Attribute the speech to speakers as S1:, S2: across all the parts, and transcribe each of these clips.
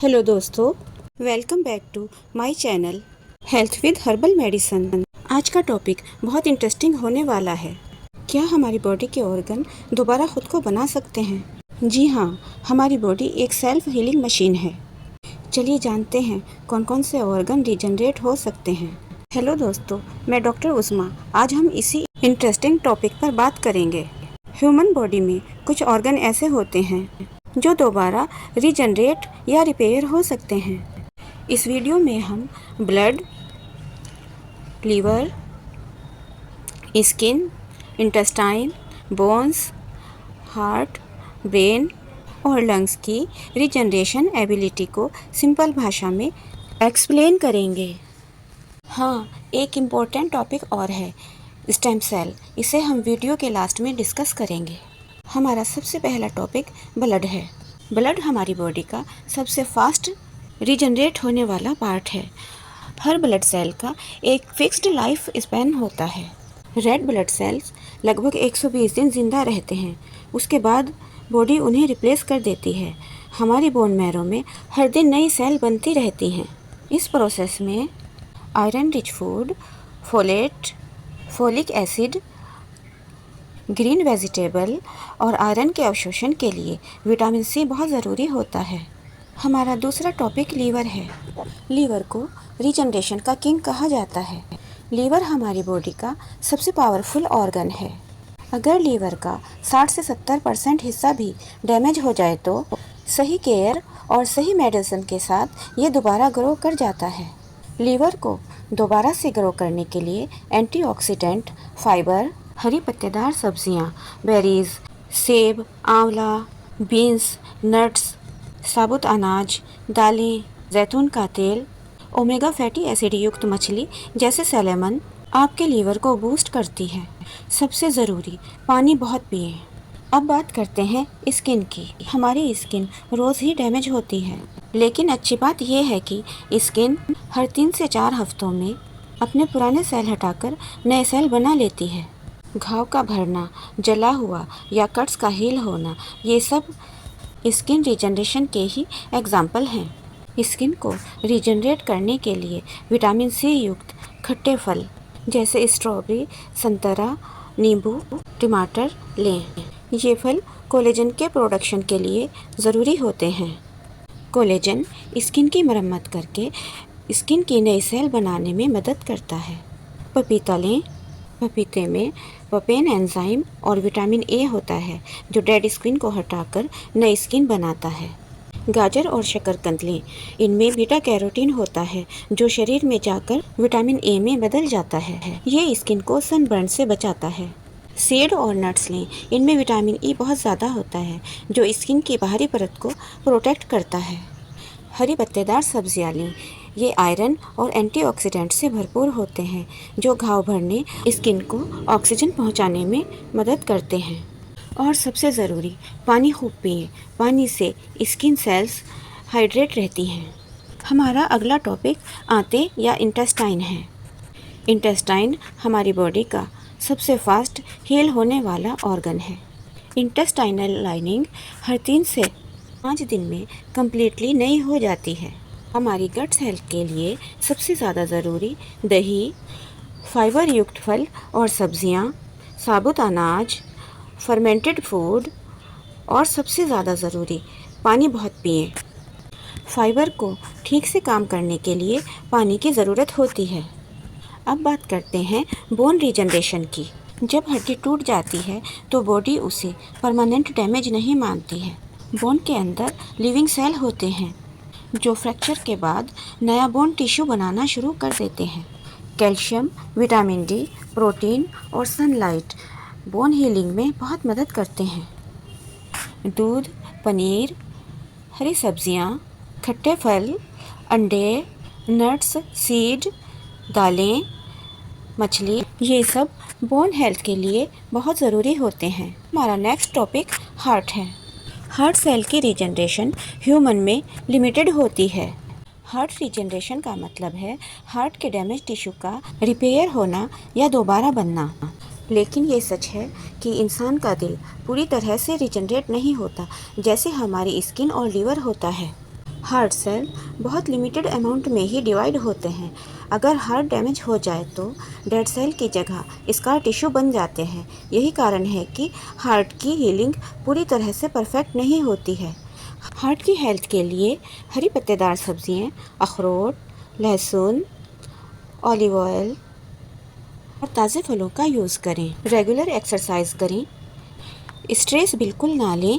S1: Hello दोस्तों, welcome back to my channel health with herbal medicine. आज का topic बहुत इंटरेस्टिंग होने वाला है। क्या हमारी बॉडी के ऑर्गन दोबारा खुद को बना सकते हैं? जी हाँ, हमारी बॉडी एक सेल्फ हीलिंग मशीन है। चलिए जानते हैं कौन कौन से ऑर्गन रीजनरेट हो सकते हैं। हेलो दोस्तों, मैं डॉक्टर उस्मा। आज हम इसी इंटरेस्टिंग टॉपिक पर बात करेंगे। ह्यूमन बॉडी में कुछ ऑर्गन ऐसे होते हैं जो दोबारा रीजनरेट या रिपेयर हो सकते हैं। इस वीडियो में हम blood, liver, skin, intestine, bones, heart, brain और लंग्स की रीजनरेशन एबिलिटी को सिंपल भाषा में एक्सप्लेन करेंगे। हाँ, एक इम्पोर्टेंट टॉपिक और है, स्टेम सेल। इसे हम वीडियो के लास्ट में डिस्कस करेंगे। हमारा सबसे पहला टॉपिक ब्लड है। ब्लड हमारी बॉडी का सबसे फास्ट रीजनरेट होने वाला पार्ट है। हर ब्लड सेल का एक फिक्स्ड लाइफ स्पैन होता है। रेड ब्लड सेल्स लगभग 120 दिन जिंदा रहते हैं, उसके बाद बॉडी उन्हें रिप्लेस कर देती है। हमारी बोन मैरो में हर दिन नई सेल बनती रहती हैं। इस प्रोसेस में iron rich food, folate, folic acid, green vegetable और आयरन के अवशोषण के लिए विटामिन सी बहुत ज़रूरी होता है। हमारा दूसरा टॉपिक लीवर है। लीवर को रीजनरेशन का किंग कहा जाता है। लीवर हमारी बॉडी का सबसे पावरफुल ऑर्गन है। अगर लीवर का 60 से 70% हिस्सा भी डैमेज हो जाए तो सही केयर और सही मेडिसिन के साथ ये दोबारा ग्रो कर जाता है। लीवर को दोबारा से ग्रो करने के लिए एंटीऑक्सीडेंट, फाइबर, हरी पत्तेदार सब्जियां, बेरीज, सेब, आंवला, बीन्स, नट्स, साबुत अनाज, दालें, जैतून का तेल, ओमेगा फैटी एसिड युक्त मछली जैसे सैलेमन आपके लीवर को बूस्ट करती है। सबसे ज़रूरी, पानी बहुत पिएं। अब बात करते हैं स्किन की। हमारी स्किन रोज़ ही डैमेज होती है, लेकिन अच्छी बात यह है कि स्किन हर 3 से 4 हफ्तों में अपने पुराने सेल हटाकर नए सेल बना लेती है। घाव का भरना, जला हुआ या कट्स का हील होना, ये सब स्किन रीजनरेशन के ही एग्जाम्पल हैं। स्किन को रीजनरेट करने के लिए विटामिन सी युक्त खट्टे फल जैसे स्ट्रॉबेरी, संतरा, नींबू, टमाटर लें। ये फल कोलेजन के प्रोडक्शन के लिए ज़रूरी होते हैं। कोलेजन स्किन की मरम्मत करके स्किन की नई सेल बनाने में मदद करता है। पपीता लें। पपीते में पपेन एंजाइम और विटामिन ए होता है जो डेड स्किन को हटाकर नई स्किन बनाता है। गाजर और शकरकंद लें। इनमें बीटा कैरोटीन होता है जो शरीर में जाकर विटामिन ए में बदल जाता है। ये स्किन को सनबर्न से बचाता है। सेब और नट्स लें। इनमें विटामिन ई बहुत ज़्यादा होता है जो स्किन की बाहरी परत को प्रोटेक्ट करता है। हरी पत्तेदार सब्जियां लें। ये आयरन और एंटीऑक्सीडेंट से भरपूर होते हैं जो घाव भरने, स्किन को ऑक्सीजन पहुंचाने में मदद करते हैं। और सबसे ज़रूरी, पानी खूब पिएं। पानी से स्किन सेल्स हाइड्रेट रहती हैं। हमारा अगला टॉपिक आंतें या इंटेस्टाइन है। इंटेस्टाइन हमारी बॉडी का सबसे फास्ट हील होने वाला ऑर्गन है। इंटेस्टाइनल लाइनिंग हर 3 से 5 दिन में कम्प्लीटली नई हो जाती है। हमारी गट्स हेल्थ के लिए सबसे ज़्यादा ज़रूरी दही, फाइबर युक्त फल और सब्जियां, साबुत अनाज, फर्मेंटेड फूड और सबसे ज़्यादा ज़रूरी, पानी बहुत पिएं। फाइबर को ठीक से काम करने के लिए पानी की ज़रूरत होती है। अब बात करते हैं बोन रीजनरेशन की। जब हड्डी टूट जाती है तो बॉडी उसे परमानेंट डैमेज नहीं मानती है। बोन के अंदर लिविंग सेल होते हैं जो फ्रैक्चर के बाद नया बोन टिश्यू बनाना शुरू कर देते हैं। कैल्शियम, विटामिन डी, प्रोटीन और सनलाइट बोन हीलिंग में बहुत मदद करते हैं। दूध, पनीर, हरी सब्जियां, खट्टे फल, अंडे, नट्स, सीड, दालें, मछली, ये सब बोन हेल्थ के लिए बहुत ज़रूरी होते हैं। हमारा नेक्स्ट टॉपिक हार्ट है। हार्ट सेल की रीजनरेशन ह्यूमन में लिमिटेड होती है। हार्ट रीजनरेशन का मतलब है हार्ट के डैमेज टिश्यू का रिपेयर होना या दोबारा बनना। लेकिन ये सच है कि इंसान का दिल पूरी तरह से रीजनरेट नहीं होता जैसे हमारी स्किन और लीवर होता है। हार्ट सेल बहुत लिमिटेड अमाउंट में ही डिवाइड होते हैं। अगर हार्ट डैमेज हो जाए तो डेड सेल की जगह स्कार टिश्यू बन जाते हैं। यही कारण है कि हार्ट की हीलिंग पूरी तरह से परफेक्ट नहीं होती है। हार्ट की हेल्थ के लिए हरी पत्तेदार सब्जियां, अखरोट, लहसुन, ऑलिव ऑयल और ताज़े फलों का यूज़ करें। रेगुलर एक्सरसाइज करें, स्ट्रेस बिल्कुल ना लें,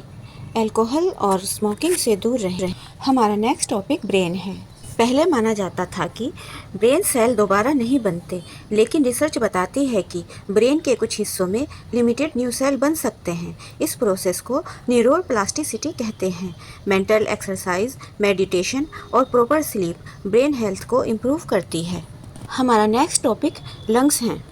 S1: अल्कोहल और स्मोकिंग से दूर रहें। हमारा नेक्स्ट टॉपिक ब्रेन है। पहले माना जाता था कि ब्रेन सेल दोबारा नहीं बनते, लेकिन रिसर्च बताती है कि ब्रेन के कुछ हिस्सों में लिमिटेड न्यू सेल बन सकते हैं। इस प्रोसेस को न्यूरल प्लास्टिसिटी कहते हैं। मेंटल एक्सरसाइज, मेडिटेशन और प्रॉपर स्लीप ब्रेन हेल्थ को इम्प्रूव करती है। हमारा नेक्स्ट टॉपिक लंग्स हैं।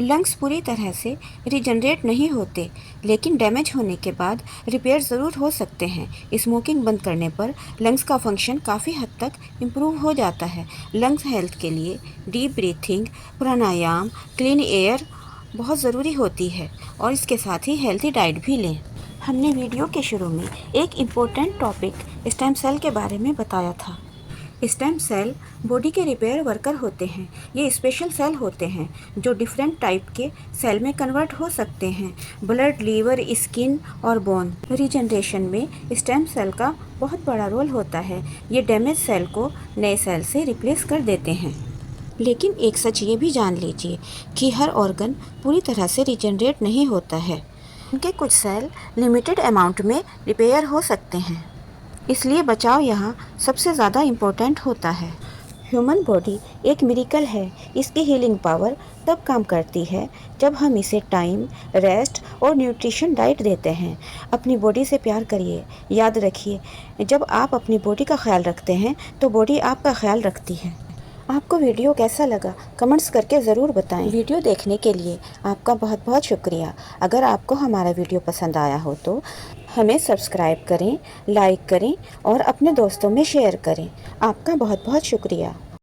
S1: लंग्स पूरी तरह से रिजनरेट नहीं होते, लेकिन डैमेज होने के बाद रिपेयर ज़रूर हो सकते हैं। स्मोकिंग बंद करने पर लंग्स का फंक्शन काफ़ी हद तक इम्प्रूव हो जाता है। लंग्स हेल्थ के लिए डीप ब्रीथिंग, प्राणायाम, क्लीन एयर बहुत ज़रूरी होती है और इसके साथ ही हेल्थी डाइट भी लें। हमने वीडियो के शुरू में एक इम्पोर्टेंट टॉपिक स्टेम सेल के बारे में बताया था। स्टेम सेल बॉडी के रिपेयर वर्कर होते हैं। ये स्पेशल सेल होते हैं जो डिफरेंट टाइप के सेल में कन्वर्ट हो सकते हैं। ब्लड, लीवर, स्किन और बोन रीजनरेशन में स्टेम सेल का बहुत बड़ा रोल होता है। ये डैमेज सेल को नए सेल से रिप्लेस कर देते हैं। लेकिन एक सच ये भी जान लीजिए कि हर ऑर्गन पूरी तरह से रिजनरेट नहीं होता है। उनके कुछ सेल लिमिटेड अमाउंट में रिपेयर हो सकते हैं, इसलिए बचाव यहाँ सबसे ज़्यादा इम्पोर्टेंट होता है। ह्यूमन बॉडी एक मिरेकल है। इसकी हीलिंग पावर तब काम करती है जब हम इसे टाइम, रेस्ट और न्यूट्रिशन डाइट देते हैं। अपनी बॉडी से प्यार करिए। याद रखिए, जब आप अपनी बॉडी का ख्याल रखते हैं तो बॉडी आपका ख्याल रखती है। आपको वीडियो कैसा लगा कमेंट्स करके ज़रूर बताएं। वीडियो देखने के लिए आपका बहुत बहुत शुक्रिया। अगर आपको हमारा वीडियो पसंद आया हो तो हमें सब्सक्राइब करें, लाइक करें और अपने दोस्तों में शेयर करें। आपका बहुत बहुत शुक्रिया।